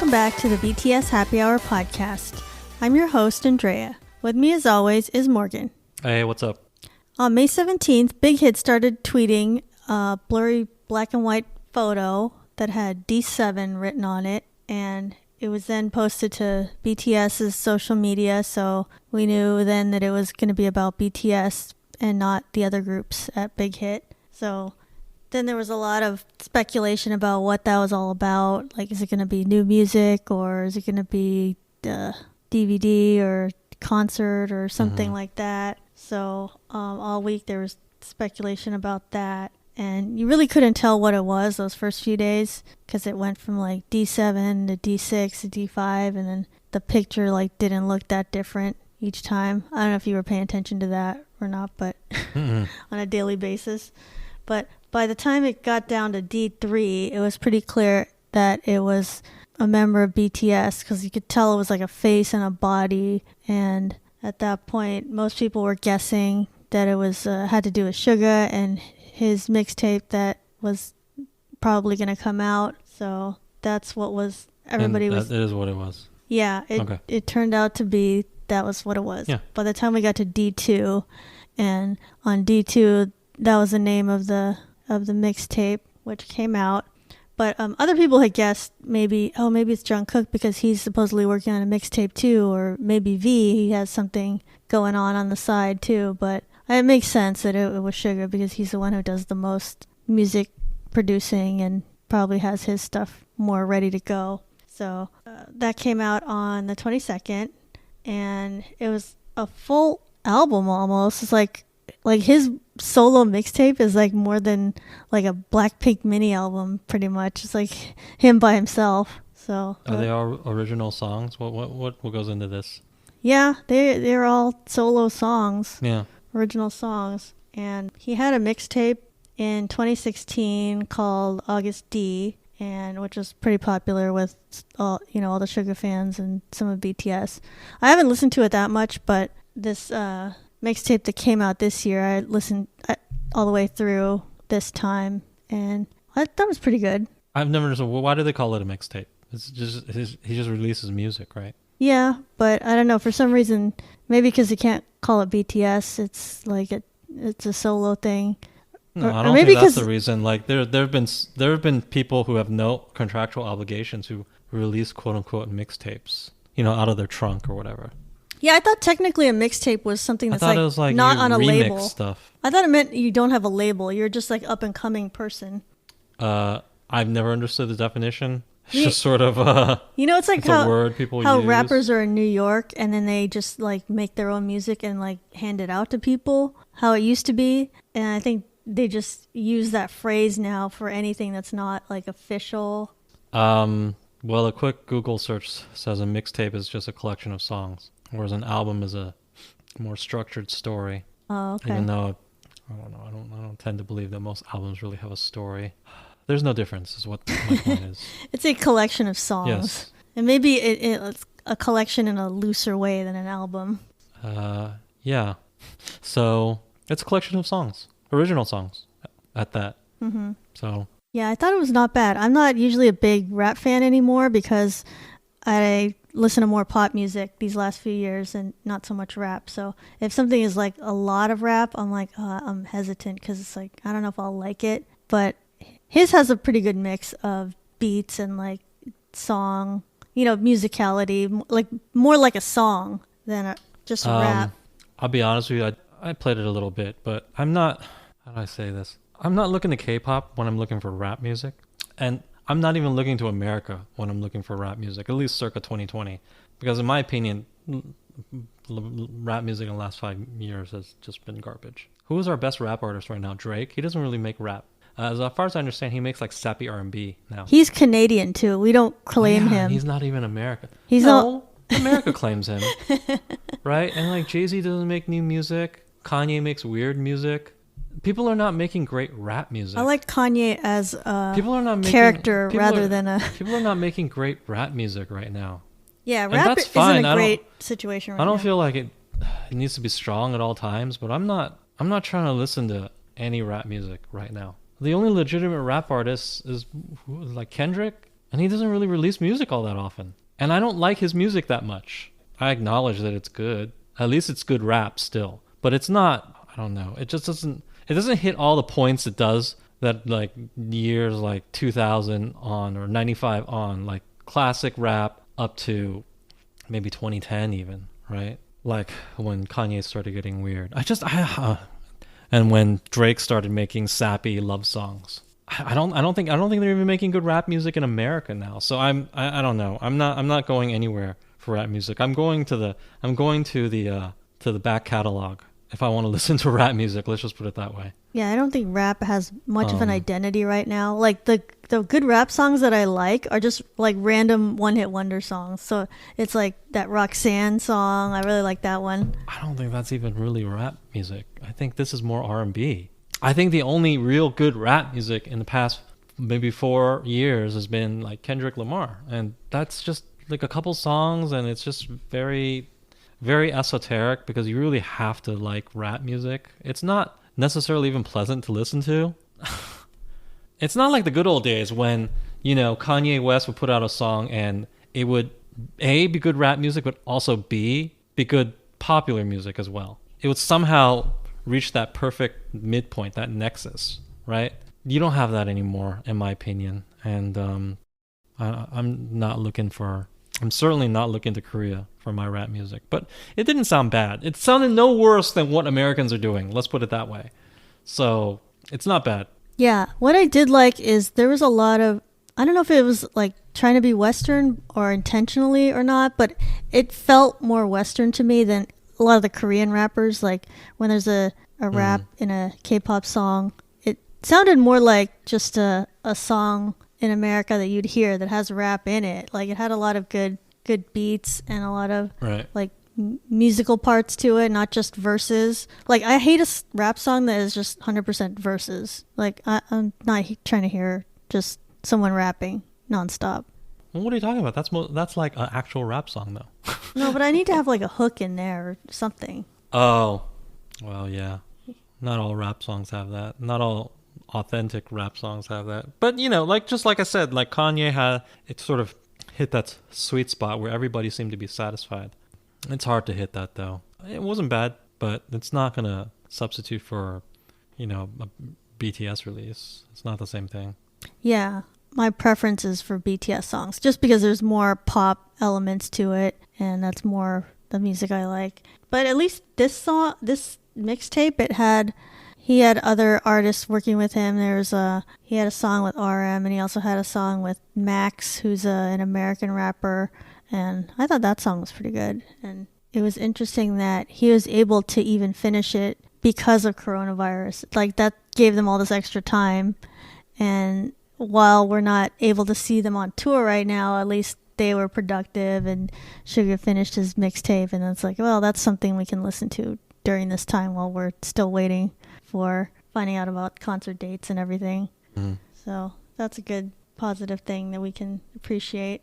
Welcome back to the BTS Happy Hour podcast. I'm your host, Andrea. With me as always is Morgan. Hey, what's up? On May 17th, Big Hit started tweeting a blurry black and white photo that had D7 written on it, and it was then posted to BTS's social media, so we knew then that it was going to be about BTS and not the other groups at Big Hit. So then there was a lot of speculation about what that was all about. Like, is it going to be new music, or is it going to be DVD or concert or something like that? So all week there was speculation about that. And you really couldn't tell what it was those first few days because it went from like D7 to D6 to D5, and then the picture like didn't look that different each time. I don't know if you were paying attention to that or not, but on a daily basis. But by the time it got down to D3, it was pretty clear that it was a member of BTS because you could tell it was like a face and a body. And at that point, most people were guessing that it was had to do with Suga and his mixtape that was probably going to come out. So that's what was everybody and was. That is what it was. Yeah, it turned out to be that was what it was. Yeah. By the time we got to D2, and on D2, that was the name of the mixtape which came out. But other people had guessed maybe it's Jungkook because he's supposedly working on a mixtape too, or maybe V, he has something going on the side too. But it makes sense that it was Suga because he's the one who does the most music producing and probably has his stuff more ready to go. So that came out on the 22nd, and it was a full album almost. It's like his solo mixtape is like more than like a Blackpink mini album pretty much. It's like him by himself. So Are they all original songs? What goes into this? Yeah, they're all solo songs. Yeah. Original songs. And he had a mixtape in 2016 called August D, and which was pretty popular with all the Suga fans and some of BTS. I haven't listened to it that much, but this mixtape that came out this year, I listened all the way through this time, and I thought it was pretty good. I've never understood. Why do they call it a mixtape? It's just he just releases music, right? Yeah, but I don't know, for some reason, maybe because you can't call it BTS, it's like it's a solo thing. No, I don't think that's the reason. Like there have been people who have no contractual obligations who release quote unquote mixtapes, out of their trunk or whatever. Yeah, I thought technically a mixtape was something that's it was like not on a label. Stuff. I thought it meant you don't have a label. You're just like up and coming person. I've never understood the definition. It's just sort of it's like a word people how use. Rappers are in New York and then they just like make their own music and like hand it out to people. How it used to be, and I think they just use that phrase now for anything that's not like official. Well, a quick Google search says a mixtape is just a collection of songs, whereas an album is a more structured story. Oh, okay. Even though I don't tend to believe that most albums really have a story. There's no difference, is what my point is. It's a collection of songs. Yes. And maybe it's a collection in a looser way than an album. Yeah. So it's a collection of songs, original songs, at that. Mm-hmm. So. Yeah, I thought it was not bad. I'm not usually a big rap fan anymore because I listen to more pop music these last few years and not so much rap. So if something is like a lot of rap, I'm like, I'm hesitant because it's like, I don't know if I'll like it. But his has a pretty good mix of beats and like song, musicality, like more like a song than just a rap. I'll be honest with you, I played it a little bit, but I'm not, how do I say this? I'm not looking to K-pop when I'm looking for rap music. And I'm not even looking to America when I'm looking for rap music, at least circa 2020. Because in my opinion, rap music in the last 5 years has just been garbage. Who is our best rap artist right now? Drake? He doesn't really make rap. As far as I understand, he makes like sappy R&B now. He's Canadian too. We don't claim him. He's not even American. No, America claims him. Right? And like Jay-Z doesn't make new music. Kanye makes weird music. People are not making great rap music. I like Kanye as a character rather than a... People are not making great rap music right now. Yeah, rap isn't a great situation right now. I don't feel like it needs to be strong at all times, but I'm not trying to listen to any rap music right now. The only legitimate rap artist is like Kendrick and he doesn't really release music all that often. And I don't like his music that much. I acknowledge that it's good. At least it's good rap still. But it's not, I don't know. It just doesn't hit all the points it does that like years like 2000 on or 95 on, like classic rap up to maybe 2010 even, right? Like when Kanye started getting weird. And when Drake started making sappy love songs. I don't think they're even making good rap music in America now. So I don't know. I'm not going anywhere for rap music. I'm going to the back catalog if I want to listen to rap music. Let's just put it that way. Yeah, I don't think rap has much of an identity right now. Like the good rap songs that I like are just like random one-hit wonder songs. So it's like that Roxanne song. I really like that one. I don't think that's even really rap music. I think this is more R&B. I think the only real good rap music in the past maybe 4 years has been like Kendrick Lamar, and that's just like a couple songs, and it's just very, very esoteric because you really have to like rap music. It's not necessarily even pleasant to listen to. It's not like the good old days when, you know, Kanye West would put out a song and it would A, be good rap music, but also B, be good popular music as well. It would somehow reach that perfect midpoint, that nexus, right? You don't have that anymore, in my opinion. And I'm certainly not looking to Korea for my rap music. But it didn't sound bad. It sounded no worse than what Americans are doing. Let's put it that way. So it's not bad. Yeah, what I did like is there was a lot of, I don't know if it was like trying to be Western or intentionally or not, but it felt more Western to me than a lot of the Korean rappers. Like when there's a rap in a K-pop song, it sounded more like just a song in America that you'd hear that has rap in it. Like it had a lot of good beats and a lot of like musical parts to it, not just verses. Like I hate a rap song that is just 100% verses. Like I'm not trying to hear just someone rapping nonstop. Well, what are you talking about? That's like an actual rap song though. No, but I need to have like a hook in there or something. Oh, well, yeah. Not all rap songs have that. Not all authentic rap songs have that. But, you know, like just like I said, like Kanye it sort of hit that sweet spot where everybody seemed to be satisfied. It's hard to hit that, though. It wasn't bad, but it's not going to substitute for, you know, a BTS release. It's not the same thing. Yeah. My preference is for BTS songs, just because there's more pop elements to it, and that's more the music I like. But at least this mixtape, he had other artists working with him. He had a song with RM, and he also had a song with Max, who's an American rapper, and I thought that song was pretty good. And it was interesting that he was able to even finish it because of coronavirus. Like that gave them all this extra time, and while we're not able to see them on tour right now, at least they were productive, and Suga finished his mixtape, and it's like, well, that's something we can listen to during this time while we're still waiting for finding out about concert dates and everything. So that's a good positive thing that we can appreciate.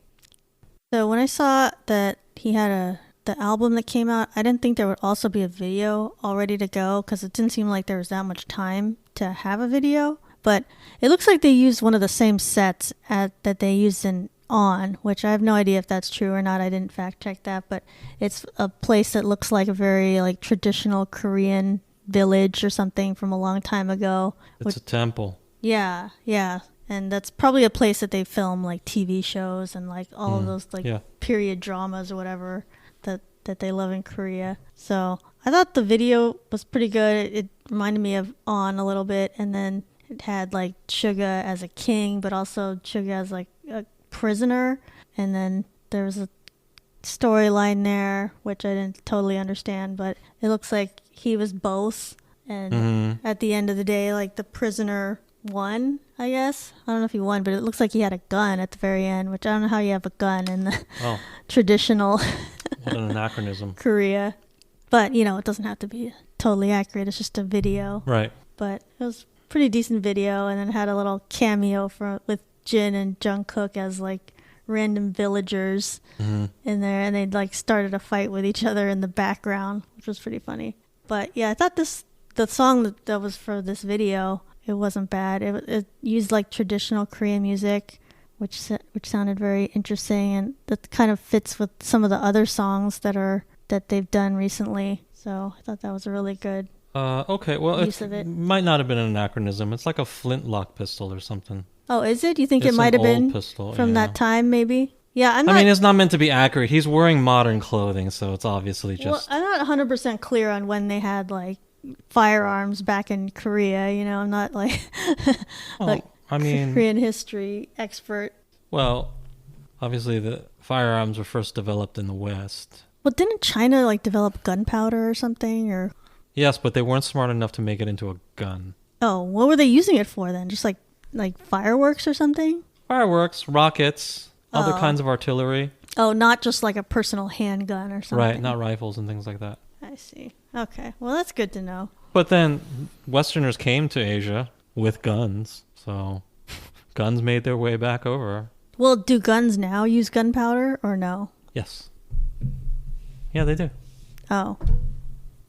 So when I saw that he had the album that came out, I didn't think there would also be a video all ready to go, because it didn't seem like there was that much time to have a video. But it looks like they used one of the same sets that they used in On, which I have no idea if that's true or not. I didn't fact check that, but it's a place that looks like a very like traditional Korean village or something from a long time ago. It's a temple. Yeah. And that's probably a place that they film like TV shows and like all of those like period dramas or whatever that they love in Korea. So I thought the video was pretty good. It reminded me of On a little bit, and then it had like Suga as a king, but also Suga as like a prisoner. And then there was a storyline there, which I didn't totally understand, but it looks like he was both. And at the end of the day, like the prisoner won, I guess. I don't know if he won, but it looks like he had a gun at the very end, which I don't know how you have a gun in the traditional what an anachronism. Korea. But, you know, it doesn't have to be totally accurate. It's just a video. Right. But it was pretty decent video, and then had a little cameo with Jin and Jungkook as like random villagers in there, and they like started a fight with each other in the background, which was pretty funny. But yeah, I thought the song that was for this video, it wasn't bad. It used like traditional Korean music, which sounded very interesting, and that kind of fits with some of the other songs that they've done recently. So I thought that was a really good Okay, well, use of it. might not have been an anachronism. It's like a flintlock pistol or something. Oh, is it? You think it It's might an have been old pistol, from yeah. that time, maybe? Yeah, I mean, it's not meant to be accurate. He's wearing modern clothing, so it's obviously well, just... I'm not 100% clear on when they had like firearms back in Korea. You know, I'm not like like I mean, Korean history expert. well, obviously the firearms were first developed in the West. Well, didn't China like develop gunpowder or something? Or Yes, but they weren't smart enough to make it into a gun. oh, what were they using it for then? Just like fireworks or something? Fireworks, rockets, other Oh. kinds of artillery. Oh, not just like a personal handgun or something. Right, not rifles and things like that. I see. Okay, well that's good to know. But then Westerners came to Asia with guns, so guns made their way back over. Well, do guns now use gunpowder or no? Yes. Yeah, they do. Oh,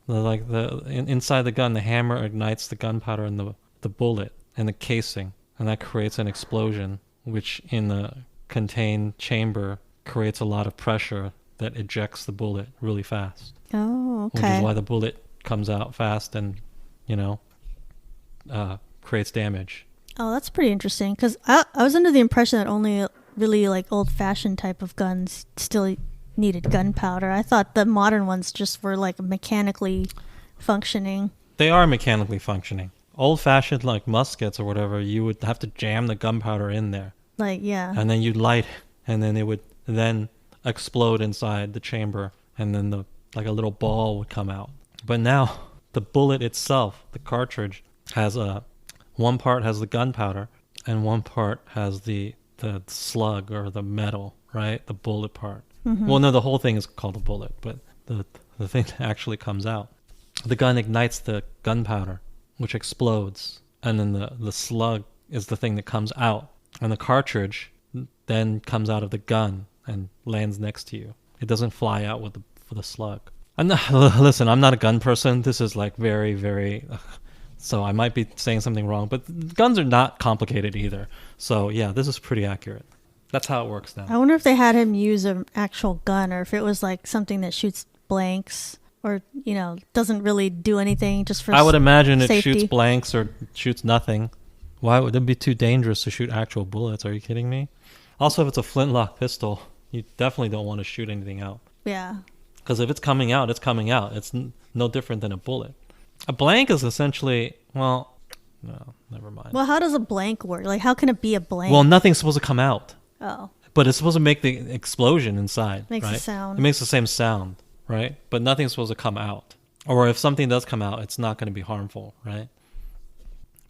Inside the gun, the hammer ignites the gunpowder in the bullet and the casing, and that creates an explosion, which in the contained chamber creates a lot of pressure that ejects the bullet really fast. oh, Which okay. is why the bullet comes out fast and, creates damage. Oh, that's pretty interesting. Because I was under the impression that only really like old-fashioned type of guns still needed gunpowder. I thought the modern ones just were like mechanically functioning. They are mechanically functioning. Old-fashioned, like muskets or whatever, you would have to jam the gunpowder in there. Like, yeah. And then you'd light it, and then it would then explode inside the chamber, and then like a little ball would come out. But now, the bullet itself, the cartridge, has one part has the gunpowder, and one part has the slug or the metal, right? The bullet part. Mm-hmm. Well, no, the whole thing is called a bullet, but the thing that actually comes out. The gun ignites the gunpowder, which explodes, and then the slug is the thing that comes out, and the cartridge then comes out of the gun and lands next to you. It doesn't fly out with the slug. Listen, I'm not a gun person. This is like very, very... So I might be saying something wrong, but guns are not complicated either. So yeah, this is pretty accurate. That's how it works now. I wonder if they had him use an actual gun or if it was like something that shoots blanks or, doesn't really do anything just for I would imagine it safety. shoots blanks or shoots nothing. Why would it be too dangerous to shoot actual bullets? Are you kidding me? Also, if it's a flintlock pistol, you definitely don't want to shoot anything out. Yeah. Because if it's coming out, it's coming out. It's no different than a bullet. A blank is essentially, well, no, never mind. Well, how does a blank work? Like, how can it be a blank? Well, nothing's supposed to come out. Oh. But it's supposed to make the explosion inside. Makes a right? sound. It makes the same sound, right? But nothing's supposed to come out. Or if something does come out, it's not going to be harmful, right?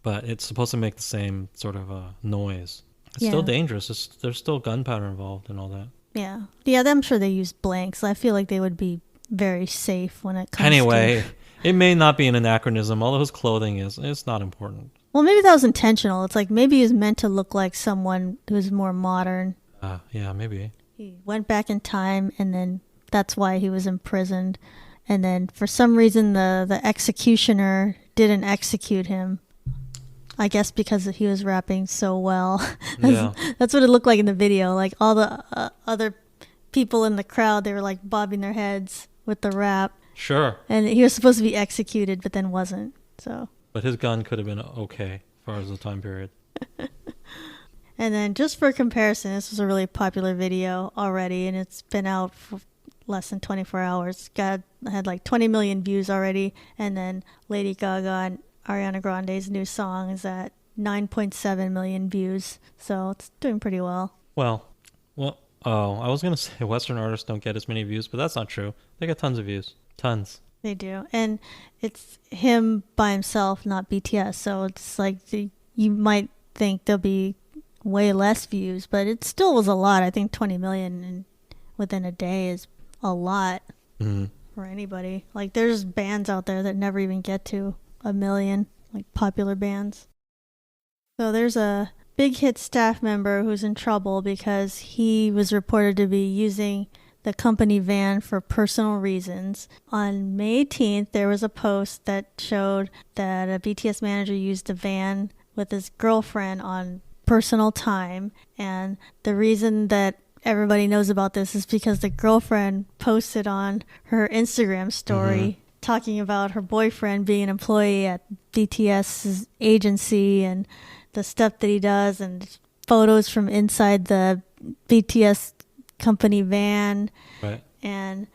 But it's supposed to make the same sort of noise. It's still dangerous. There's still gunpowder involved and all that. Yeah. Yeah, I'm sure they use blanks. I feel like they would be very safe when it comes Anyway, to... it may not be an anachronism. Although his clothing is, it's not important. Well, maybe that was intentional. It's like maybe he's meant to look like someone who's more modern. Yeah, maybe. He went back in time, and then that's why he was imprisoned. And then for some reason, the executioner didn't execute him. I guess because he was rapping so well. Yeah. That's what it looked like in the video. Like all the other people in the crowd, they were like bobbing their heads with the rap. Sure. And he was supposed to be executed, but then wasn't. So. But his gun could have been okay as far as the time period. And then just for comparison, this was a really popular video already, and it's been out for less than 24 hours. Had like 20 million views already, and then Lady Gaga and Ariana Grande's new song is at 9.7 million views, so it's doing pretty well. Well, I was going to say Western artists don't get as many views, but that's not true. They get tons of views. Tons. They do. And it's him by himself, not BTS, so it's like you might think there'll be way less views, but it still was a lot. I think 20 million within a day is a lot for anybody. Like there's bands out there that never even get to 1 million, like popular bands. So there's a Big Hit staff member who's in trouble because he was reported to be using the company van for personal reasons. On May 18th, there was a post that showed that a BTS manager used a van with his girlfriend on personal time. And the reason that everybody knows about this is because the girlfriend posted on her Instagram story talking about her boyfriend being an employee at BTS's agency and the stuff that he does, and photos from inside the BTS company van. Right. And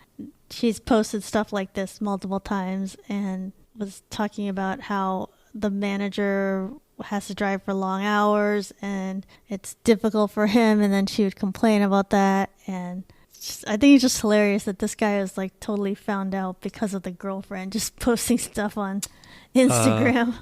she's posted stuff like this multiple times and was talking about how the manager has to drive for long hours and it's difficult for him, and then she would complain about that. And I think it's just hilarious that this guy is like totally found out because of the girlfriend just posting stuff on Instagram.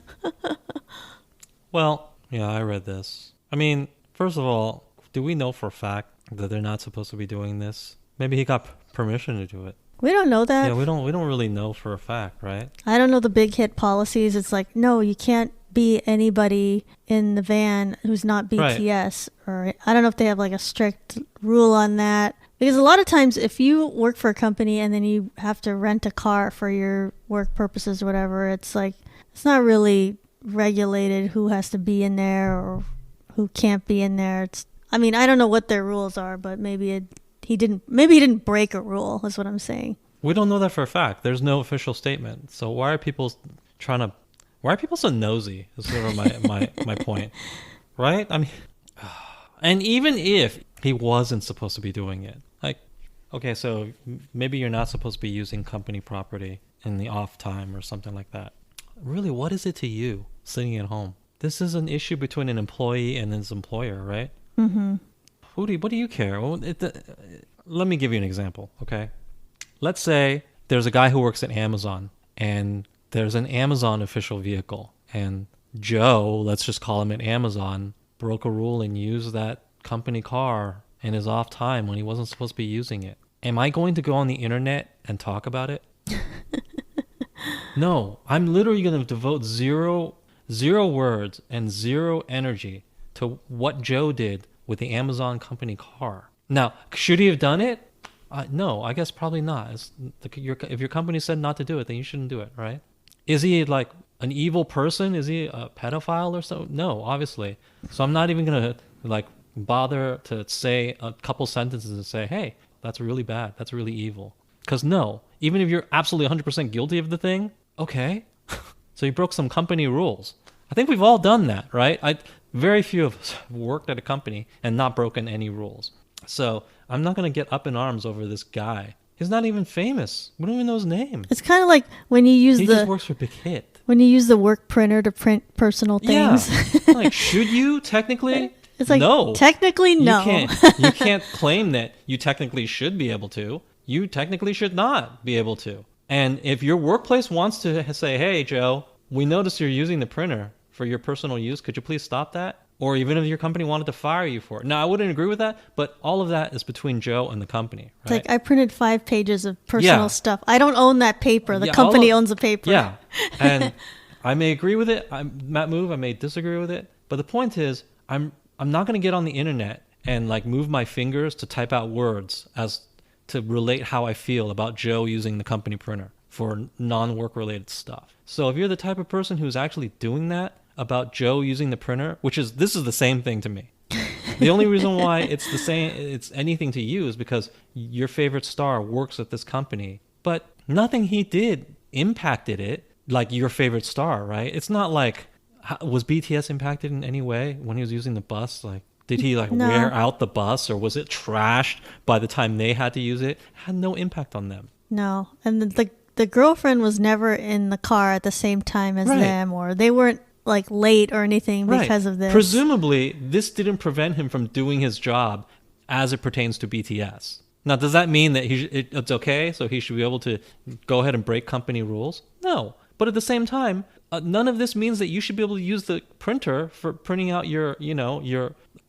Well, yeah, I read this. I mean, first of all, do we know for a fact that they're not supposed to be doing this? Maybe he got permission to do it. We don't know that. Yeah, we don't really know for a fact, right? I don't know the big hit policies. It's like, no, you can't be anybody in the van who's not BTS. Right. Or I don't know if they have like a strict rule on that. Because a lot of times if you work for a company and then you have to rent a car for your work purposes or whatever, it's like, it's not really regulated who has to be in there or who can't be in there. I mean, I don't know what their rules are, but maybe he didn't break a rule, is what I'm saying. We don't know that for a fact. There's no official statement. So why are people so nosy? Is sort of my point. Right? I mean, and even if he wasn't supposed to be doing it, like, okay, so maybe you're not supposed to be using company property in the off time or something like that. Really, what is it to you sitting at home? This is an issue between an employee and his employer, right? Mm-hmm. What do you care? Well, let me give you an example, okay? Let's say there's a guy who works at Amazon and there's an Amazon official vehicle, and Joe, let's just call him at Amazon, broke a rule and used that company car in his off time when he wasn't supposed to be using it. Am I going to go on the internet and talk about it? No, I'm literally going to devote zero words and zero energy to what Joe did with the Amazon company car. Now, should he have done it? No, I guess probably not. If your company said not to do it, then you shouldn't do it, right? Is he like an evil person? Is he a pedophile or so? No, obviously. So I'm not even going to like bother to say a couple sentences and say, hey, that's really bad. That's really evil. Because no, even if you're absolutely 100% guilty of the thing, okay. So you broke some company rules. I think we've all done that, right? Very few of us have worked at a company and not broken any rules. So I'm not going to get up in arms over this guy. He's not even famous. We don't even know his name. It's kind of like when you use he just works for Big Hit. When you use the work printer to print personal things. Yeah. Like, should you technically? It's like, no. Technically, no. You can't claim that you technically should be able to. You technically should not be able to. And if your workplace wants to say, hey, Joe, we noticed you're using the printer for your personal use. Could you please stop that? Or even if your company wanted to fire you for it. Now, I wouldn't agree with that, but all of that is between Joe and the company, right? It's like, I printed 5 pages of personal stuff. I don't own that paper. The company owns the paper. Yeah. And I may agree with it. I may disagree with it. But the point is, I'm not going to get on the internet and like move my fingers to type out words as to relate how I feel about Joe using the company printer for non-work related stuff. So if you're the type of person who's actually doing that about Joe using the printer, this is the same thing to me. The only reason why it's anything to you is because your favorite star works at this company, but nothing he did impacted it like your favorite star, right? It's not like, was BTS impacted in any way when he was using the bus? Like, did he wear out the bus, or was it trashed by the time they had to use it? It had no impact on them. No. And the girlfriend was never in the car at the same time as them, or they weren't like late or anything because of this. Presumably, this didn't prevent him from doing his job as it pertains to BTS. Now, does that mean that it's okay, so he should be able to go ahead and break company rules? No. But at the same time, none of this means that you should be able to use the printer for printing out your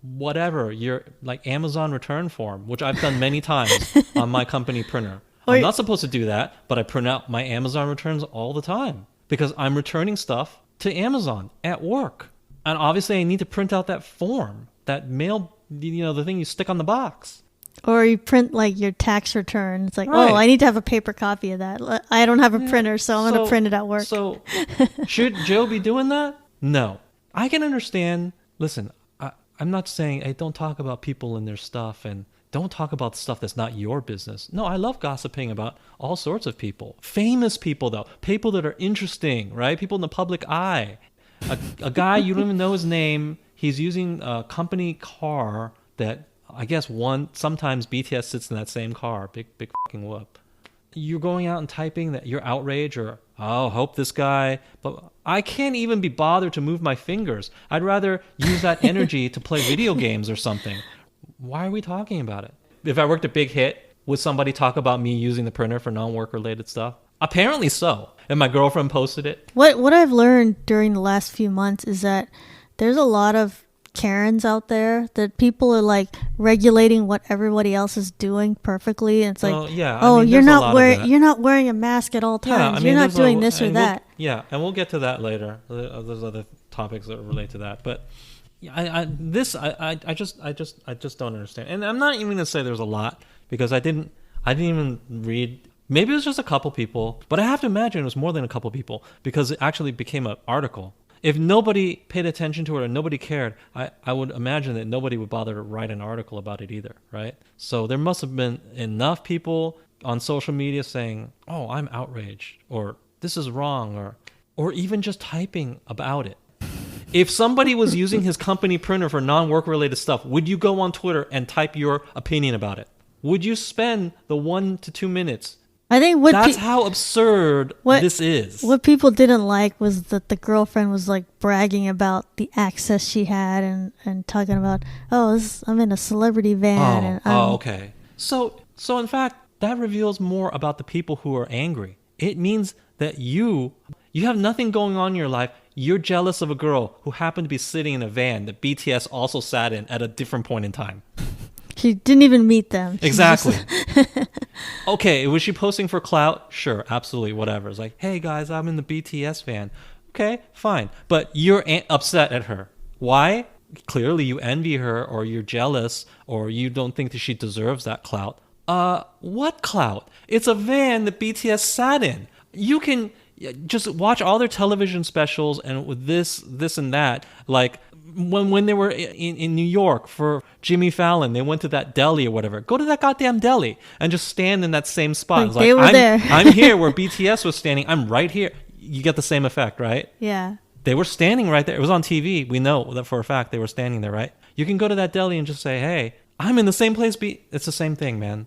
whatever, your like Amazon return form, which I've done many times on my company printer. I'm not supposed to do that, but I print out my Amazon returns all the time because I'm returning stuff to Amazon at work. And obviously I need to print out that form, that mail, the thing you stick on the box. Or you print like your tax return. It's like, oh, I need to have a paper copy of that. I don't have a printer, so I'm going to print it at work. So should Joe be doing that? No. I can understand. Listen, I'm not saying, hey, don't talk about people and their stuff and don't talk about stuff that's not your business. No, I love gossiping about all sorts of people. Famous people, though. People that are interesting, right? People in the public eye. A guy, you don't even know his name. He's using a company car that I guess sometimes BTS sits in that same car. Big fucking whoop. You're going out and typing that you're outraged or, oh, hope this guy. But I can't even be bothered to move my fingers. I'd rather use that energy to play video games or something. Why are we talking about it? If I worked at Big Hit, would somebody talk about me using the printer for non-work related stuff? Apparently so. And my girlfriend posted it. What I've learned during the last few months is that there's a lot of Karens out there that people are like regulating what everybody else is doing perfectly. And it's like, you're not wearing a mask at all times. You're not doing this or that. And we'll get to that later. There's other topics that relate to that, but I just don't understand. And I'm not even gonna say there's a lot because I didn't even read. Maybe it was just a couple people, but I have to imagine it was more than a couple people because it actually became an article. If nobody paid attention to it or nobody cared, I would imagine that nobody would bother to write an article about it either, right? So there must have been enough people on social media saying, oh, I'm outraged, or this is wrong, or even just typing about it. If somebody was using his company printer for non-work related stuff, would you go on Twitter and type your opinion about it? Would you spend the 1 to 2 minutes? I think that's how absurd this is. What people didn't like was that the girlfriend was like bragging about the access she had and talking about, I'm in a celebrity van. Okay. So in fact, that reveals more about the people who are angry. It means that you have nothing going on in your life. You're jealous of a girl who happened to be sitting in a van that BTS also sat in at a different point in time. She didn't even meet them. Exactly. Okay, was she posting for clout? Sure, absolutely, whatever. It's like, hey guys, I'm in the BTS van. Okay, fine. But you're upset at her. Why? Clearly you envy her, or you're jealous, or you don't think that she deserves that clout. What clout? It's a van that BTS sat in. You can just watch all their television specials and with this and that. Like when they were in New York for Jimmy Fallon, they went to that deli or whatever. Go to that goddamn deli and just stand in that same spot. Like they were there. I'm here where BTS was standing. I'm right here. You get the same effect, right? Yeah. They were standing right there. It was on TV. We know that for a fact they were standing there, right? You can go to that deli and just say, hey, I'm in the same place. It's the same thing, man.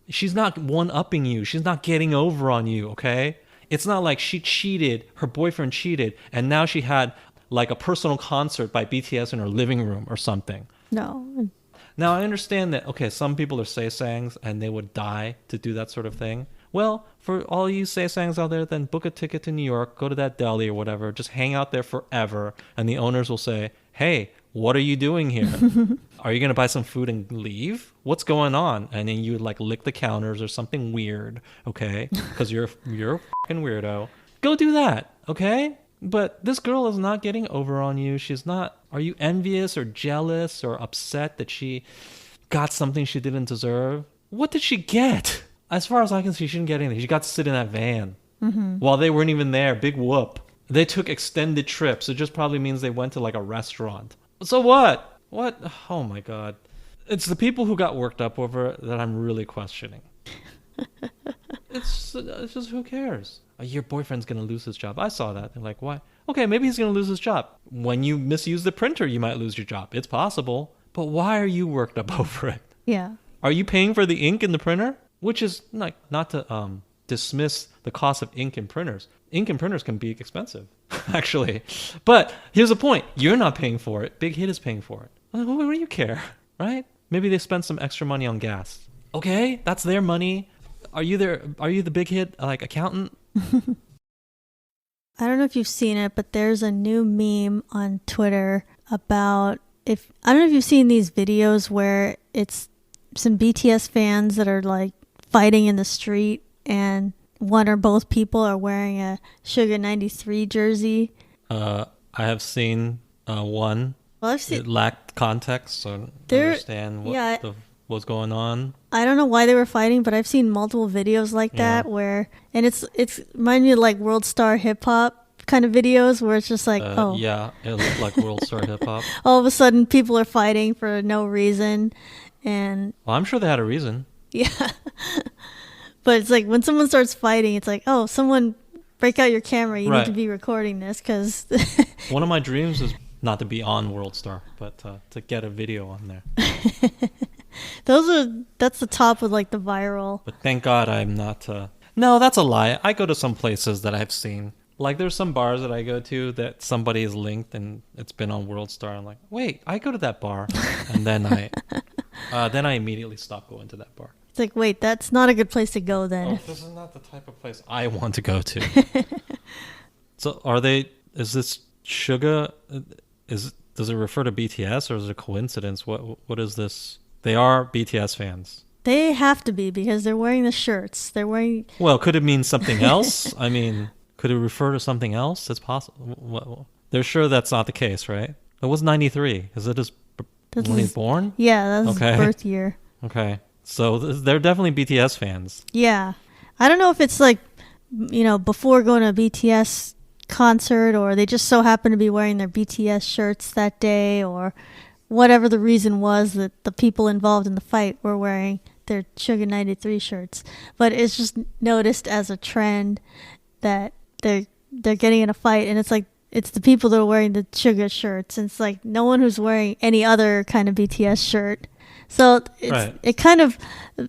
She's not one-upping you. She's not getting over on you, okay? It's not like she cheated, her boyfriend cheated, and now she had like a personal concert by BTS in her living room or something. No. Now, I understand that, okay, some people are sasaengs and they would die to do that sort of thing. Well, for all you sasaengs out there, then book a ticket to New York, go to that deli or whatever, just hang out there forever, and the owners will say, hey, what are you doing here? Are you going to buy some food and leave? What's going on? And then you would like lick the counters or something weird, okay? Because you're a fucking weirdo. Go do that, okay? But this girl is not getting over on you. She's not. Are you envious or jealous or upset that she got something she didn't deserve? What did she get? As far as I can see, she didn't get anything. She got to sit in that van while they weren't even there. Big whoop. They took extended trips. It just probably means they went to like a restaurant. So what? What? Oh my God. It's the people who got worked up over it that I'm really questioning. It's just, who cares? Your boyfriend's going to lose his job. I saw that. They're like, why? Okay, maybe he's going to lose his job. When you misuse the printer, you might lose your job. It's possible. But why are you worked up over it? Yeah. Are you paying for the ink in the printer? Which is like not to dismiss the cost of ink and printers. Ink and printers can be expensive, actually. But here's the point. You're not paying for it. Big Hit is paying for it. What do you care, right? Maybe they spent some extra money on gas. Okay, that's their money. Are you the Big Hit like accountant? I don't know if you've seen it, but there's a new meme on Twitter about I don't know if you've seen these videos where it's some BTS fans that are like fighting in the street and one or both people are wearing a Suga 93 jersey. I have seen one. Well, I've seen it lacked context, so I don't understand what's going on. I don't know why they were fighting, but I've seen multiple videos like that and it's reminding me of like World Star Hip Hop kind of videos where it's just like, oh, Yeah, it looked like World Star Hip Hop. all of a sudden people are fighting for no reason. And Well, I'm sure they had a reason. yeah. But it's like when someone starts fighting, it's like, oh, someone break out your camera. You need Right. to be recording this because One of my dreams is not to be on World Star, but to get a video on there. that's the top of like the viral. But thank God I'm not. No, that's a lie. I go to some places that I've seen. Like there's some bars that I go to that somebody is linked and it's been on World Star. I'm like, wait, I go to that bar, and then I immediately stop going to that bar. It's like, wait, that's not a good place to go then. Oh, this is not the type of place I want to go to. So is this Suga? Does it refer to BTS or is it a coincidence? What is this? They are BTS fans. They have to be because they're wearing the shirts. They're wearing. Well, could it mean something else? I mean, could it refer to something else? It's possible. Well, they're sure that's not the case, right? It was 93. Is it when he's born? Yeah, that's Okay. his birth year. Okay. So they're definitely BTS fans. Yeah. I don't know if it's like, before going to a BTS concert or they just so happen to be wearing their BTS shirts that day or whatever the reason was that the people involved in the fight were wearing their Suga 93 shirts. But it's just noticed as a trend that they're getting in a fight and it's like, it's the people that are wearing the Suga shirts. And it's like no one who's wearing any other kind of BTS shirt. So it kind of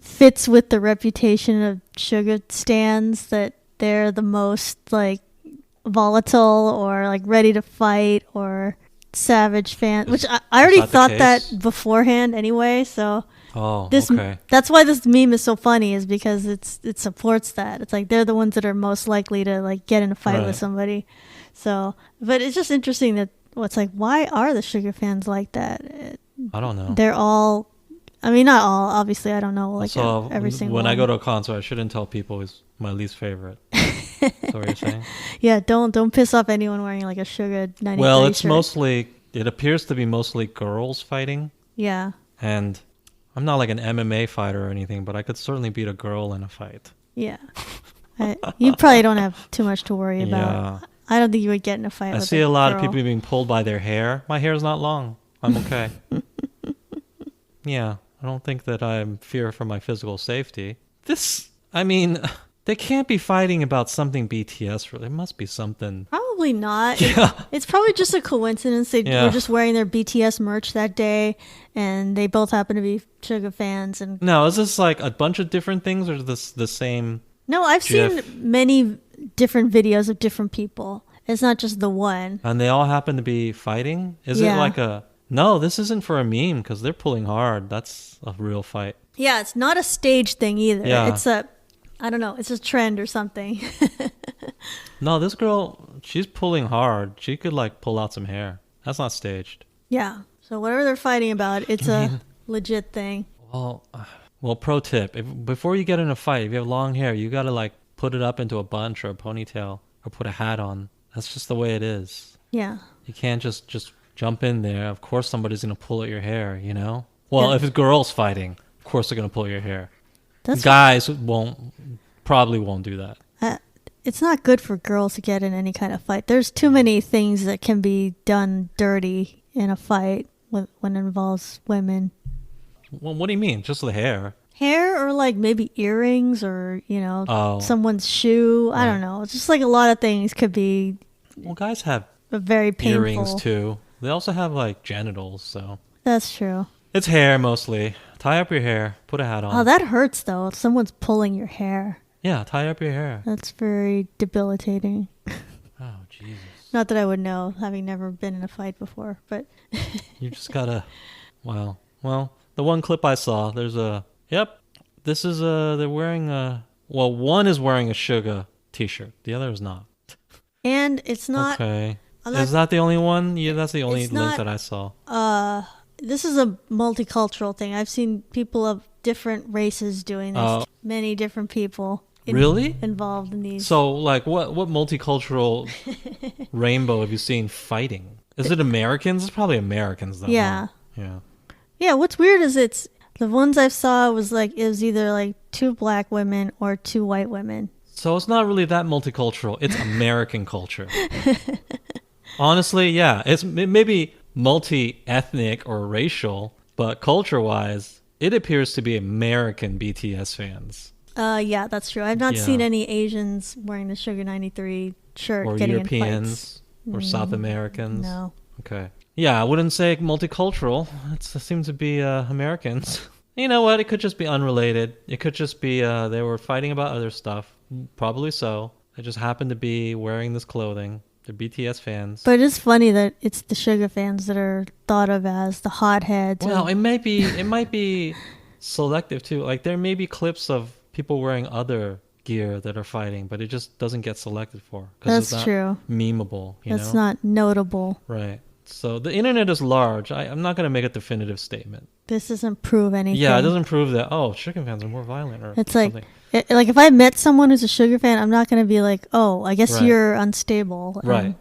fits with the reputation of Suga stans that they're the most like volatile or like ready to fight or savage fan, which I already thought that beforehand anyway. So okay. That's why this meme is so funny is because it supports that. It's like they're the ones that are most likely to like get in a fight with somebody. So, but it's just interesting that what's like, why are the Suga fans like that? I don't know. They're all. I mean, not all. Obviously, I don't know. Like so every single. When one. I go to a concert, I shouldn't tell people it's my least favorite. That's what you're saying? Yeah, don't piss off anyone wearing like a Suga 93 Well, it's shirt. mostly. It appears to be mostly girls fighting. Yeah. And I'm not like an MMA fighter or anything, but I could certainly beat a girl in a fight. Yeah. You probably don't have too much to worry about. Yeah. I don't think you would get in a fight. I with see a lot of girl. people being pulled by their hair. My hair's not long. I'm okay. Yeah. I don't think that I'm fear for my physical safety. They can't be fighting about something BTS. There must be something. Probably not. Yeah. It's probably just a coincidence. They Yeah. were just wearing their BTS merch that day, and they both happen to be Suga fans. And No, is this like a bunch of different things, or is this the same? no, I've GIF? seen many different videos of different people. It's not just the one. And they all happen to be fighting? Is it Yeah. like no, this isn't for a meme because they're pulling hard. That's a real fight. Yeah, it's not a stage thing either. Yeah. It's I don't know, it's a trend or something. No, this girl, she's pulling hard. She could like pull out some hair. That's not staged. Yeah. So whatever they're fighting about, it's a legit thing. Well, pro tip: before you get in a fight, if you have long hair, you gotta like put it up into a bunch or a ponytail or put a hat on. That's just the way it is. Yeah. You can't just jump in there. Of course, somebody's gonna pull at your hair. Well, Yeah. if it's girls fighting, of course they're gonna pull your hair. That's Guys probably won't do that. it's not good for girls to get in any kind of fight. There's too many things that can be done dirty in a fight when it involves women. Well, what do you mean? Just the hair? Hair or like maybe earrings or, Oh. someone's shoe. I don't know. It's just like a lot of things could be Well, guys have very painful. earrings too. They also have like genitals, so That's true. it's hair mostly. Tie up your hair. Put a hat on. Oh, that hurts though. If someone's pulling your hair. Yeah, tie up your hair. That's very debilitating. Oh, Jesus. Not that I would know, having never been in a fight before, but You just gotta. Well, the one clip I saw, there's Yep, this is they're wearing one is wearing a Suga t-shirt. The other is not. and it's not. Okay. I'm not- Is that the only one? Yeah, that's the only It's link not- that I saw. This is a multicultural thing. I've seen people of different races doing this. Oh. Many different people. Really? Involved in these. So, like, what multicultural rainbow have you seen fighting? Is it Americans? It's probably Americans, though. Yeah. Huh? Yeah. Yeah, what's weird is the ones I saw was like it was either like two black women or two white women. So it's not really that multicultural. It's American culture. Honestly, yeah. It may be multi-ethnic or racial, but culture-wise, it appears to be American BTS fans. Yeah, that's true. I've not Yeah. seen any Asians wearing the Sugar 93 shirt Or getting in Europeans fights. or South Americans. No. Okay. Yeah, I wouldn't say multicultural. It seems to be Americans. You know what? It could just be unrelated. It could just be they were fighting about other stuff. Probably so. They just happened to be wearing this clothing. They're BTS fans. But it's funny that it's the Suga fans that are thought of as the hotheads. Well, it might be selective too. Like there may be clips of people wearing other gear that are fighting, but it just doesn't get selected for because That's it's not true. memeable. That's not notable. Right. So the internet is large. I'm not going to make a definitive statement. This doesn't prove anything. Yeah, it doesn't prove that, oh, Suga fans are more violent or It's something. like if I met someone who's a Suga fan, I'm not going to be like, oh, I guess Right. you're unstable. Right.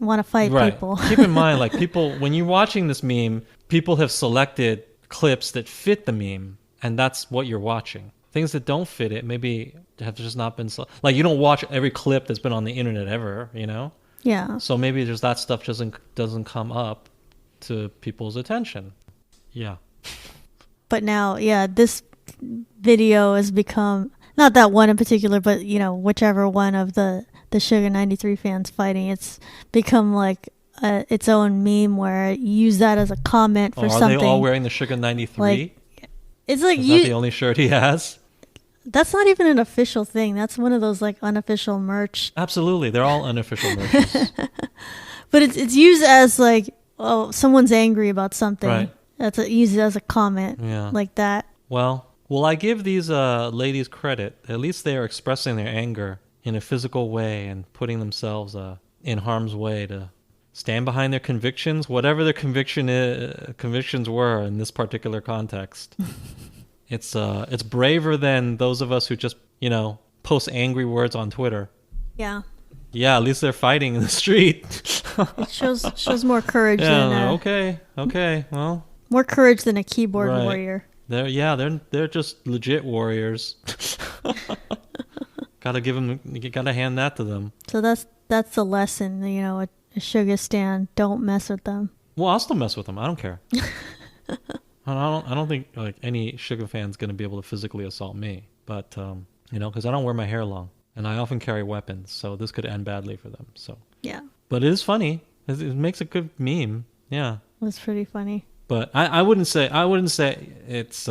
Want to fight Right. people. Keep in mind, like people, when you're watching this meme, people have selected clips that fit the meme, and that's what you're watching. Things that don't fit it maybe have just not been like you don't watch every clip that's been on the internet ever, you know? Yeah. So maybe just that stuff doesn't come up to people's attention. Yeah. But now, yeah, this video has become, not that one in particular, but, you know, whichever one of the Suga 93 fans fighting, it's become like its own meme where you use that as a comment for Are something. they all wearing the Suga 93? Like, it's like Is that the only shirt he has? That's not even an official thing. That's one of those like unofficial merch. Absolutely. They're all unofficial merches. But it's used as like, oh, someone's angry about something. Right. That's used as a comment. Yeah. Like that. Well, I give these ladies credit. At least they are expressing their anger in a physical way and putting themselves in harm's way to stand behind their convictions, whatever their convictions were in this particular context. It's braver than those of us who just, you know, post angry words on Twitter. Yeah. Yeah, at least they're fighting in the street. It shows more courage Yeah, than okay, well, more courage than a keyboard Right. warrior. they're just legit warriors. You gotta hand that to them. So that's the lesson, you know, a Suga stan, don't mess with them. Well, I'll still mess with them. I don't care. I don't think like any Suga fan's gonna be able to physically assault me, but you know, because I don't wear my hair long and I often carry weapons, so this could end badly for them. So, Yeah. but it is funny. It makes a good meme. Yeah, It was pretty funny. but I wouldn't say it's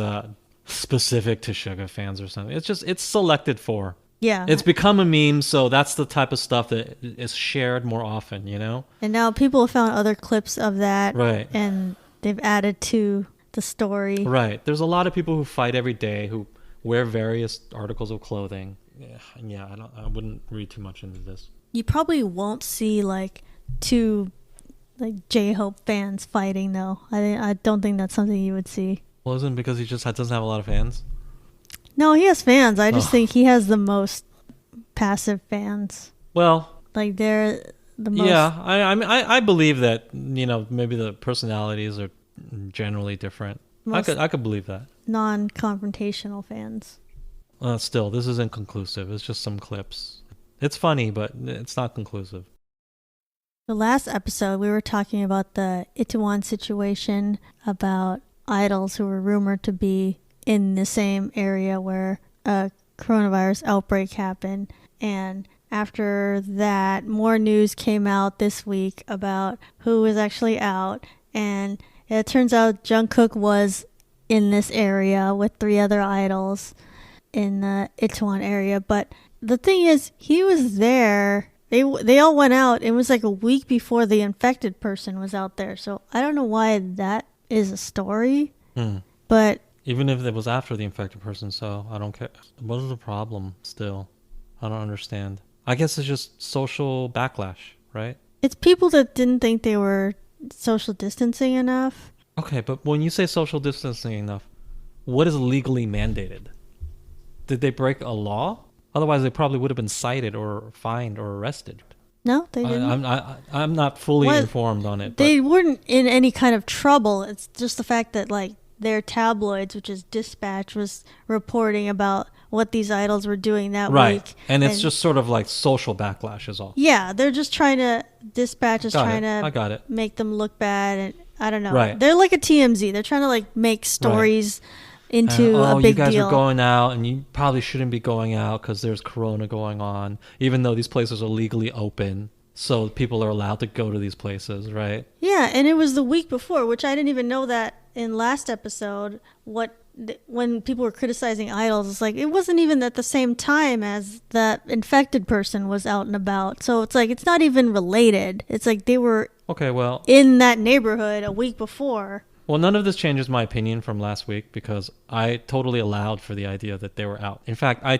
specific to Suga fans or something. It's selected for. Yeah. It's become a meme, so that's the type of stuff that is shared more often, you know? And now people have found other clips of that. Right. And they've added to the story. Right. There's a lot of people who fight every day who wear various articles of clothing. Yeah, I wouldn't read too much into this. You probably won't see like two like J-Hope fans fighting though. I don't think that's something you would see. Well, isn't it because he just doesn't have a lot of fans? No, he has fans. I just Oh. think he has the most passive fans. Well, Like they're the most. yeah, I believe that, you know, maybe the personalities are generally different. Most I could believe that. non-confrontational fans. Still, this isn't conclusive. It's just some clips. It's funny, but it's not conclusive. The last episode, we were talking about the Itaewon situation, about idols who were rumored to be in the same area where a coronavirus outbreak happened. And after that, more news came out this week about who was actually out. And it turns out Jungkook was in this area with 3 other idols in the Itaewon area. But the thing is, he was there. They all went out. It was like a week before the infected person was out there. So I don't know why that is a story. But Even if it was after the infected person, so I don't care. What is the problem still? I don't understand. I guess it's just social backlash, right? it's people that didn't think they were social distancing enough. Okay, but when you say social distancing enough, what is legally mandated? Did they break a law? Otherwise, they probably would have been cited or fined or arrested. No, they didn't. I'm not fully What? informed on it. They weren't in any kind of trouble. It's just the fact that like their tabloids, which is Dispatch, was reporting about what these idols were doing that Right. week. And it's just sort of like social backlash is all. Yeah, they're just trying to, Dispatch is trying I got to it. make them look bad. And I don't know. Right. They're like a TMZ. They're trying to like make stories into a big you guys deal. are going out and you probably shouldn't be going out because there's corona going on, even though these places are legally open. So people are allowed to go to these places, right? Yeah, and it was the week before, which I didn't even know that in last episode. When people were criticizing idols, it's like it wasn't even at the same time as that infected person was out and about. So it's like it's not even related. It's like they were in that neighborhood a week before. Well, none of this changes my opinion from last week because I totally allowed for the idea that they were out. In fact, I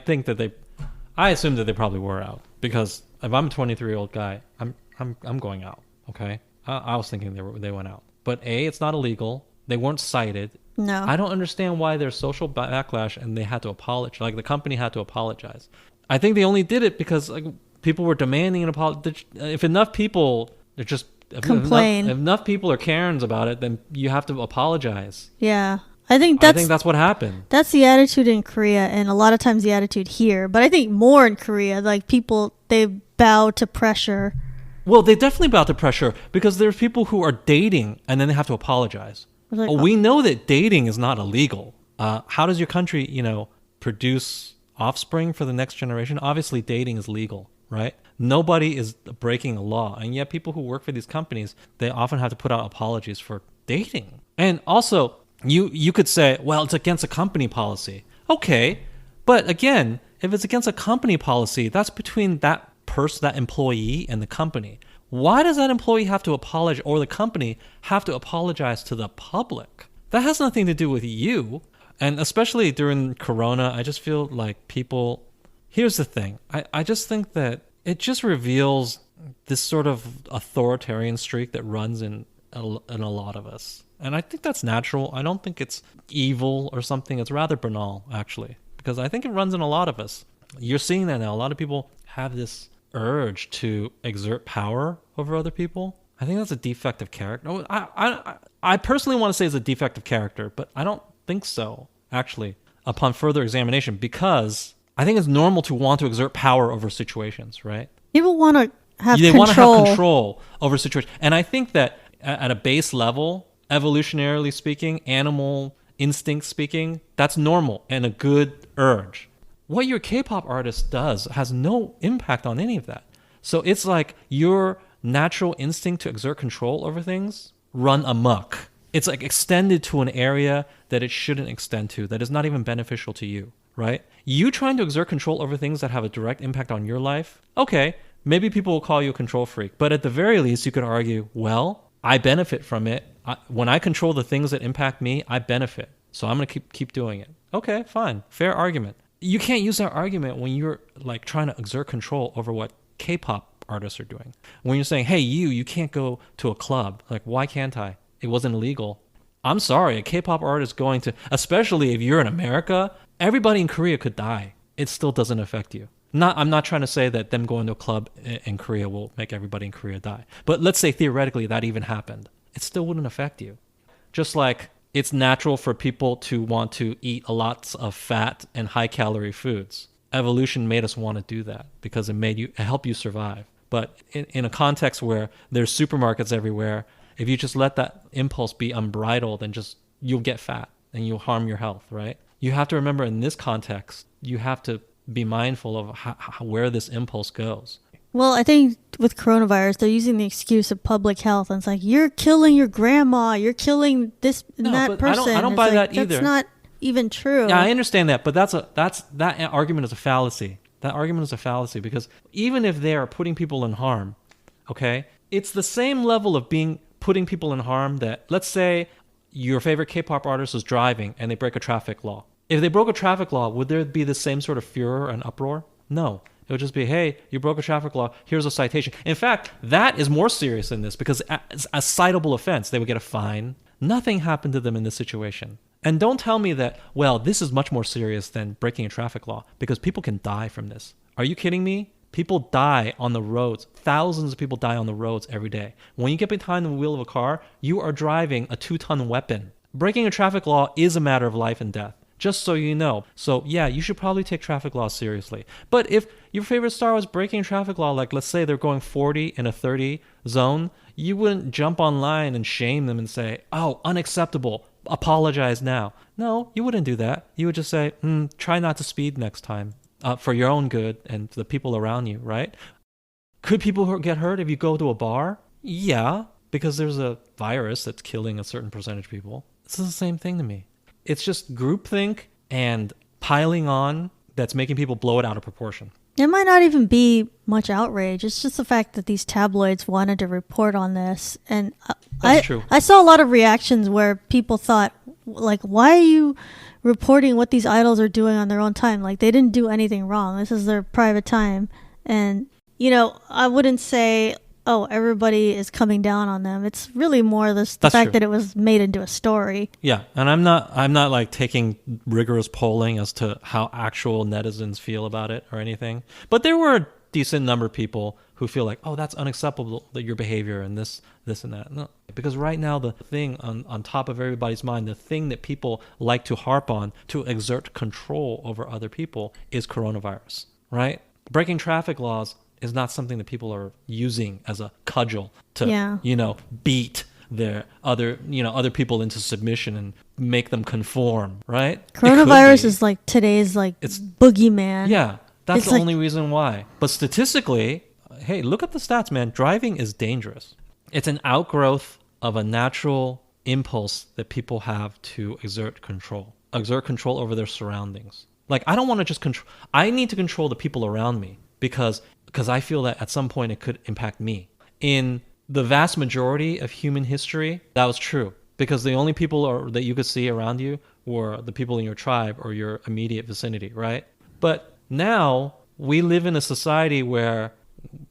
assumed that they probably were out because if I'm a 23-year-old guy, I'm going out. Okay, I was thinking they went out, but it's not illegal. They weren't cited. No, I don't understand why there's social backlash and they had to apologize. Like the company had to apologize. I think they only did it because like people were demanding an apology. If enough people complain, if enough people are Karens about it, then you have to apologize. Yeah. I think that's what happened. That's the attitude in Korea, and a lot of times the attitude here. But I think more in Korea, like people, they bow to pressure. Well, they definitely bow to pressure because there's people who are dating and then they have to apologize. Like, we know that dating is not illegal. How does your country, produce offspring for the next generation? Obviously, dating is legal, right? Nobody is breaking a law, and yet people who work for these companies, they often have to put out apologies for dating. And also, you could say, well, it's against a company policy. Okay, but again, if it's against a company policy, that's between that person, that employee, and the company. Why does that employee have to apologize, or the company have to apologize to the public? That has nothing to do with you. And especially during Corona, I just feel like people... Here's the thing. I just think that it just reveals this sort of authoritarian streak that runs in a lot of us. And I think that's natural. I don't think it's evil or something. It's rather banal, actually, because I think it runs in a lot of us. You're seeing that now. A lot of people have this urge to exert power over other people. I think that's a defect of character. I personally want to say it's a defect of character, but I don't think so, actually, upon further examination, because I think it's normal to want to exert power over situations, right? People want to have They control. want to have control over situations. And I think that at a base level, evolutionarily speaking, animal instinct speaking, that's normal and a good urge. What your K-pop artist does has no impact on any of that. So it's like your natural instinct to exert control over things run amok. It's like extended to an area that it shouldn't extend to, that is not even beneficial to you, right? You trying to exert control over things that have a direct impact on your life, okay, maybe people will call you a control freak, but at the very least you could argue, well, I benefit from it. When I control the things that impact me, I benefit. So I'm going to keep doing it. Okay, fine. Fair argument. You can't use that argument when you're like trying to exert control over what K-pop artists are doing. When you're saying, hey, you can't go to a club. Like, why can't I? It wasn't illegal. I'm sorry, a K-pop artist going to, especially if you're in America, everybody in Korea could die. It still doesn't affect you. I'm not trying to say that them going to a club in Korea will make everybody in Korea die. But let's say theoretically that even happened. It still wouldn't affect you. Just like it's natural for people to want to eat lots of fat and high-calorie foods. Evolution made us want to do that because it helped you survive. But in a context where there's supermarkets everywhere, if you just let that impulse be unbridled, then you'll get fat and you'll harm your health, right? You have to remember in this context, you have to be mindful of where this impulse goes. Well, I think with coronavirus, they're using the excuse of public health. And it's like, you're killing your grandma, you're killing this and that person. I don't buy that either. That's not even true. Yeah, I understand that, but that argument is a fallacy. That argument is a fallacy because even if they are putting people in harm, okay, it's the same level of putting people in harm that, let's say your favorite K-pop artist was driving and they break a traffic law. If they broke a traffic law, would there be the same sort of furor and uproar? No. It would just be, hey, you broke a traffic law, here's a citation. In fact, that is more serious than this because as a citable offense, they would get a fine. Nothing happened to them in this situation. And don't tell me that, well, this is much more serious than breaking a traffic law because people can die from this. Are you kidding me? People die on the roads. Thousands of people die on the roads every day. When you get behind the wheel of a car, you are driving a 2-ton weapon. Breaking a traffic law is a matter of life and death. Just so you know. So yeah, you should probably take traffic laws seriously. But if your favorite star was breaking traffic law, like let's say they're going 40 in a 30 zone, you wouldn't jump online and shame them and say, oh, unacceptable, apologize now. No, you wouldn't do that. You would just say, try not to speed next time, for your own good and the people around you, right? Could people get hurt if you go to a bar? Yeah, because there's a virus that's killing a certain percentage of people. It's the same thing to me. It's just groupthink and piling on that's making people blow it out of proportion. There might not even be much outrage. It's just the fact that these tabloids wanted to report on this. And That's true. I saw a lot of reactions where people thought, like, why are you reporting what these idols are doing on their own time? Like, they didn't do anything wrong. This is their private time. And, you know, I wouldn't say, oh, everybody is coming down on them. It's really more the fact that it was made into a story. Yeah, and I'm not like taking rigorous polling as to how actual netizens feel about it or anything. But there were a decent number of people who feel like, oh, that's unacceptable, that your behavior and this and that. No, because right now the thing on top of everybody's mind, the thing that people like to harp on to exert control over other people is coronavirus, right? Breaking traffic laws is not something that people are using as a cudgel to, beat their other people into submission and make them conform, right? Coronavirus is like today's it's boogeyman. Yeah, that's the only reason why. But statistically, hey, look at the stats, man. Driving is dangerous. It's an outgrowth of a natural impulse that people have to exert control over their surroundings. Like, I don't want to just control. I need to control the people around me because I feel that at some point it could impact me. In the vast majority of human history, that was true. Because the only people that you could see around you were the people in your tribe or your immediate vicinity, right? But now we live in a society where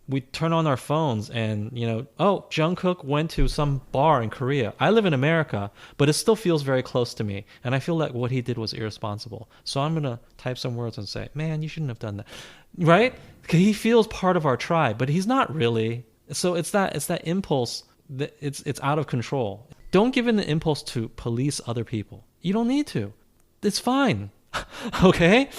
we turn on our phones and, oh, Jungkook went to some bar in Korea. I live in America, but it still feels very close to me. And I feel like what he did was irresponsible. So I'm going to type some words and say, man, you shouldn't have done that. Right? Because he feels part of our tribe, but he's not really. So it's that impulse that it's out of control. Don't give in the impulse to police other people. You don't need to. It's fine. Okay?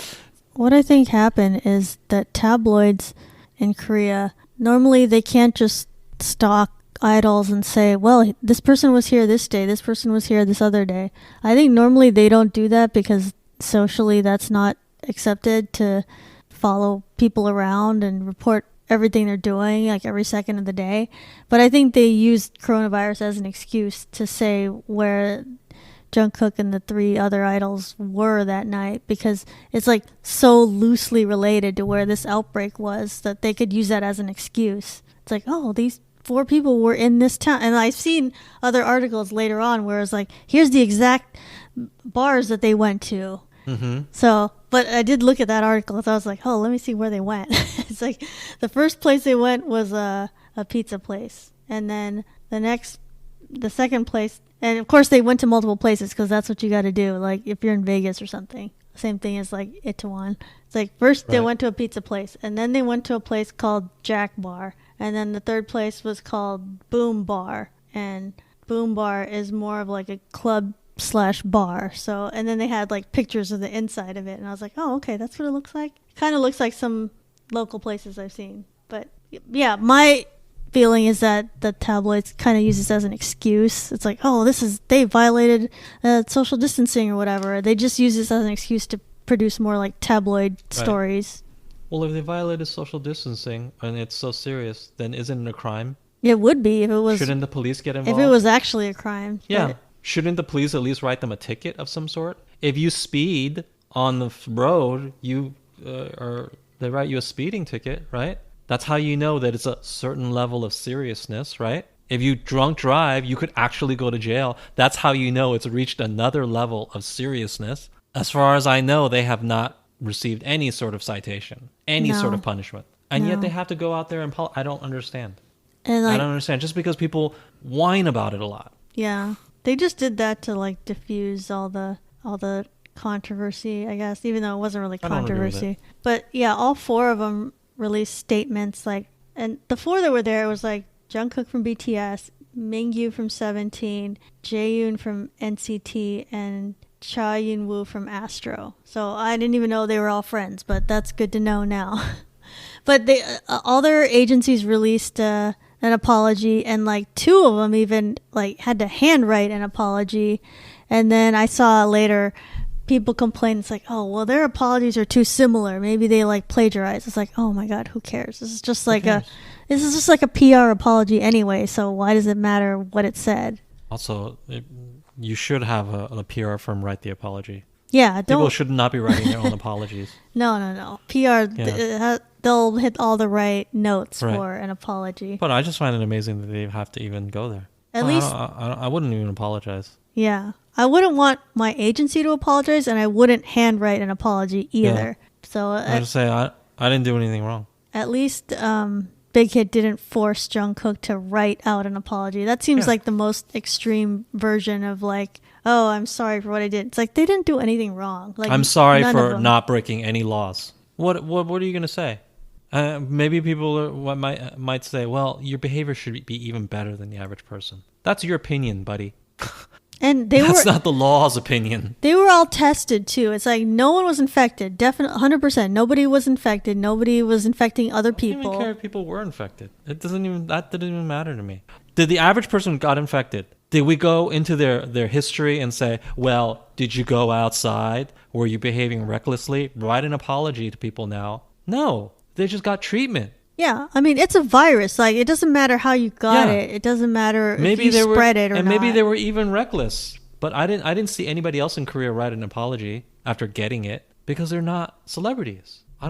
What I think happened is that tabloids in Korea, normally they can't just stalk idols and say, well, this person was here this day, this person was here this other day. I think normally they don't do that because socially that's not accepted to follow people around and report everything they're doing, like every second of the day. But I think they used coronavirus as an excuse to say where Jungkook and the three other idols were that night, because it's like so loosely related to where this outbreak was that they could use that as an excuse. It's like, oh, these 4 people were in this town. And I've seen other articles later on where it's like, here's the exact bars that they went to. Mm-hmm. So, but I did look at that article, so I was like, oh, let me see where they went. It's like the first place they went was a pizza place. And then the second place, and of course they went to multiple places because that's what you got to do. Like if you're in Vegas or something, same thing as like Itaewon. It's like first they went to a pizza place, and then they went to a place called Jack Bar. And then the third place was called Boom Bar. And Boom Bar is more of like a club/bar. So, and then they had like pictures of the inside of it, and I was like, oh, okay, that's what it looks like. Kind of looks like some local places I've seen. But yeah, my feeling is that the tabloids kind of use this as an excuse. It's like, oh, they violated social distancing or whatever. They just use this as an excuse to produce more like tabloid stories. Well, if they violated social distancing and it's so serious, then isn't it a crime? It would be if it was. Shouldn't the police get involved? If it was actually a crime. Yeah. Shouldn't the police at least write them a ticket of some sort? If you speed on the road, they write you a speeding ticket, right? That's how you know that it's a certain level of seriousness, right? If you drunk drive, you could actually go to jail. That's how you know it's reached another level of seriousness. As far as I know, they have not received any sort of citation, sort of punishment. And yet they have to go out there and I don't understand. And I don't understand. Just because people whine about it a lot. Yeah. They just did that to like diffuse all the controversy, I guess, even though it wasn't really controversy. But yeah, all 4 of them released statements and the 4 that were there, it was like Jungkook from BTS, Mingyu from 17, Jaeyoon from NCT, and Cha Yun-woo from Astro. So I didn't even know they were all friends, but that's good to know now. But they all their agencies released an apology, and like 2 of them even like had to handwrite an apology. And then I saw later people complain, it's like, oh well, their apologies are too similar, maybe they like plagiarized. It's like, oh my god, who cares? This is just like a PR apology anyway, so why does it matter what it said? Also, you should have a PR firm write the apology. Yeah, people should not be writing their own apologies. No. PR, they'll hit all the right notes for an apology. But I just find it amazing that they have to even go there. At least I wouldn't even apologize. Yeah, I wouldn't want my agency to apologize, and I wouldn't handwrite an apology either. Yeah. So I just say I didn't do anything wrong. At least Big Hit didn't force Jungkook to write out an apology. That seems like the most extreme version of like, oh, I'm sorry for what I did. It's like they didn't do anything wrong. Like, I'm sorry for not breaking any laws. What are you gonna say? Maybe people might say, well, your behavior should be even better than the average person. That's your opinion, buddy. And that's not the law's opinion. They were all tested too. It's like no one was infected. Definitely 100%. Nobody was infected. Nobody was infecting other people. I don't even care if people were infected. That didn't even matter to me. Did the average person got infected? Did we go into their history and say, well, did you go outside? Were you behaving recklessly? Write an apology to people now. No, they just got treatment. Yeah, I mean, it's a virus. Like, it doesn't matter how you got it. It doesn't matter if you spread it or not. And maybe they were even reckless. But I didn't see anybody else in Korea write an apology after getting it because they're not celebrities. I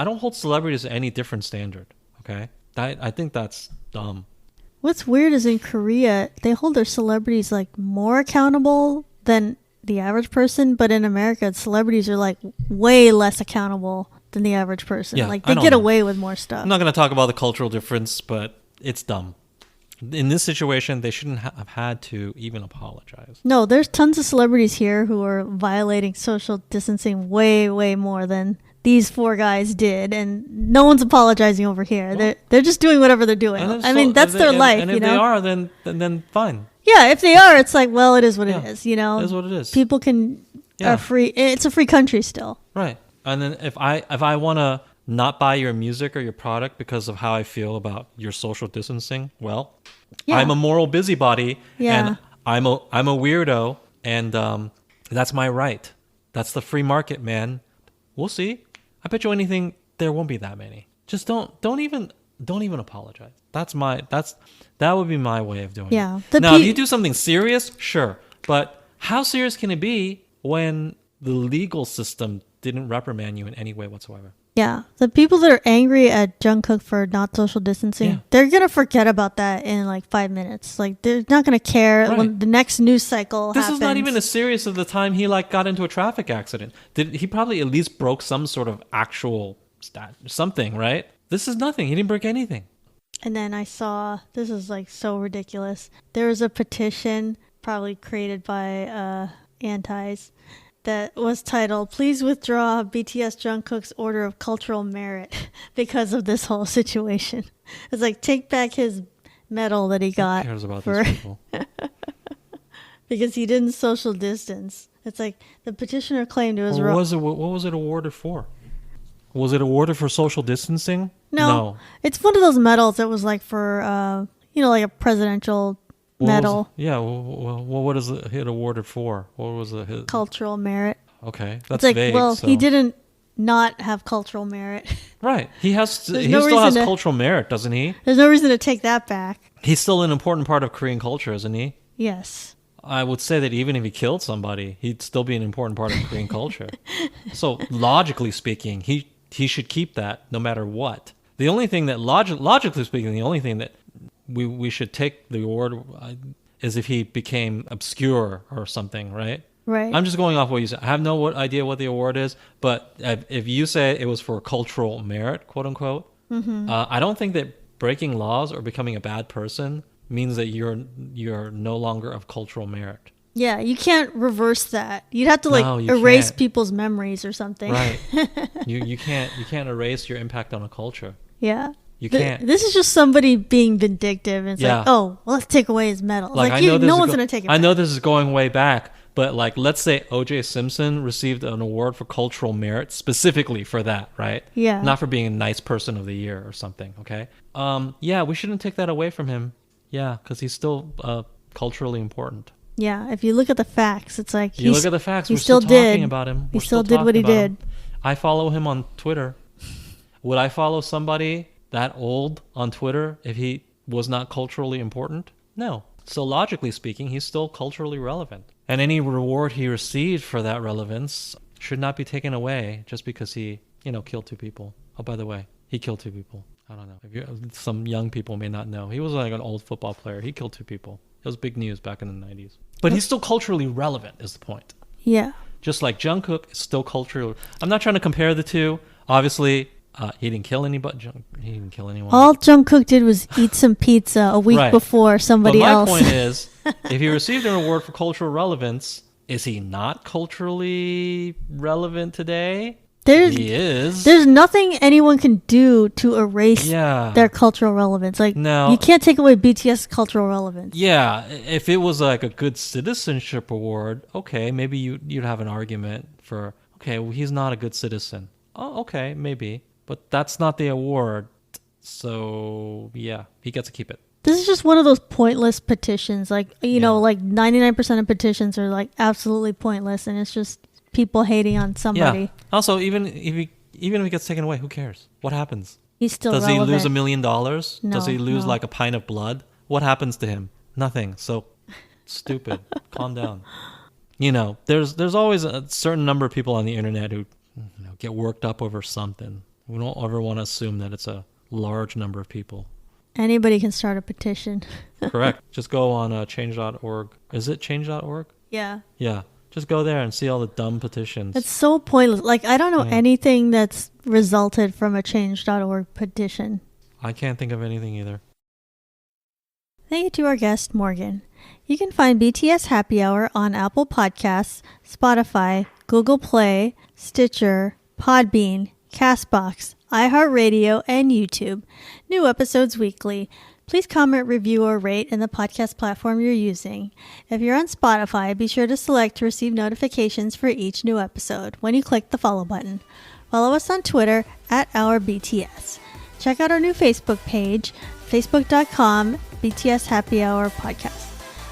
don't hold celebrities to any different standard. Okay, I think that's dumb. What's weird is in Korea they hold their celebrities like more accountable than the average person, but in America celebrities are like way less accountable than the average person. Yeah, like they get away with more stuff. I'm not going to talk about the cultural difference, but it's dumb. In this situation, they shouldn't have had to even apologize. No, there's tons of celebrities here who are violating social distancing way, way more than these 4 guys did, and no one's apologizing over here. Well, they're just doing whatever they're doing. I mean, that's their life. And if they are, then fine. Yeah, if they are, it's like, well, it is what it is. You know, it is what it is. People are free. It's a free country still. Right. And then if I want to not buy your music or your product because of how I feel about your social distancing, well, I'm a moral busybody and I'm a weirdo, and that's my right. That's the free market, man. We'll see. I bet you anything there won't be that many. Just don't even apologize. That would be my way of doing it. Yeah. Now, if you do something serious, sure. But how serious can it be when the legal system didn't reprimand you in any way whatsoever? Yeah. The people that are angry at Jungkook for not social distancing, they're going to forget about that in like 5 minutes. Like they're not going to care when the next news cycle happens. This is not even as serious as the time he like got into a traffic accident. He probably at least broke some sort of actual something, right? This is nothing. He didn't break anything. And then I saw, this is like so ridiculous. There was a petition probably created by antis that was titled, "Please withdraw BTS Jungkook's order of cultural merit," because of this whole situation. It's like, take back his medal that he got. Who cares about these people? Because he didn't social distance. It's like the petitioner claimed it was wrong. What was it awarded for? Was it awarded for social distancing? No. It's one of those medals that was like for, like a presidential medal. What is it awarded for? What was it? Cultural merit. Okay, that's like, vague. Well, he didn't not have cultural merit. Right. He still has cultural merit, doesn't he? There's no reason to take that back. He's still an important part of Korean culture, isn't he? Yes. I would say that even if he killed somebody, he'd still be an important part of Korean culture. So logically speaking, he should keep that no matter what. The only thing that logically speaking, the only thing that we should take the award is if he became obscure or something, right? Right. I'm just going off what you said. I have no idea what the award is, but if you say it was for cultural merit, quote unquote, I don't think that breaking laws or becoming a bad person means that you're no longer of cultural merit. Yeah, you can't reverse that. You'd have to erase people's memories or something. Right. you can't erase your impact on a culture. Yeah. You can't. This is just somebody being vindictive. And it's like, oh, well, let's take away his medal. Like no one's going to take it back. I know this is going way back, But like, let's say O.J. Simpson received an award for cultural merit specifically for that, right? Yeah. Not for being a nice person of the year or something, okay? Yeah, we shouldn't take that away from him. Yeah, because he's still culturally important. Yeah, if you look at the facts, it's like You look at the facts, he we're still still talking did. about him. He We're still did what he talking about did. him. I follow him on Twitter. Would I follow somebody that old on Twitter if he was not culturally important? No. So logically speaking, he's still culturally relevant. And any reward he received for that relevance should not be taken away just because he, killed 2 people. Oh, by the way, he killed 2 people. I don't know. Some young people may not know. He was like an old football player. He killed 2 people. It was big news back in the 90s. But he's still culturally relevant is the point. Yeah. Just like Jungkook is still culturally... I'm not trying to compare the two. Obviously, he didn't kill anybody. He didn't kill anyone. All Jungkook did was eat some pizza a week before somebody else. But my point is, if he received an award for cultural relevance, is he not culturally relevant today? He is. There's nothing anyone can do to erase their cultural relevance. Like, no, you can't take away BTS cultural relevance. Yeah, if it was like a good citizenship award, okay, maybe you'd have an argument for, okay, well, he's not a good citizen. Oh, okay, maybe. But that's not the award. So, yeah, he gets to keep it. This is just one of those pointless petitions. Like, like 99% of petitions are like absolutely pointless, and it's just people hating on somebody. Yeah. Also, even if he gets taken away, who cares? What happens? He's still Does relevant. he lose $1 million? No, Does he lose like a pint of blood? What happens to him? Nothing. So stupid. Calm down. There's always a certain number of people on the internet who get worked up over something. We don't ever want to assume that it's a large number of people. Anybody can start a petition. Correct. Just go on change.org. Is it change.org? Yeah. Yeah. Just go there and see all the dumb petitions. It's so pointless. Like, I don't know anything that's resulted from a change.org petition. I can't think of anything either. Thank you to our guest, Morgan. You can find BTS Happy Hour on Apple Podcasts, Spotify, Google Play, Stitcher, Podbean, Castbox, iHeartRadio, and YouTube. New episodes weekly. Please comment, review, or rate in the podcast platform you're using. If you're on Spotify, be sure to select to receive notifications for each new episode when you click the follow button. Follow us on Twitter @OurBTS. Check out our new Facebook page, facebook.com BTS Happy Hour Podcast.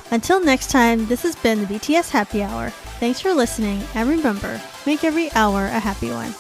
Until next time, this has been the BTS Happy Hour. Thanks for listening, and remember, make every hour a happy one.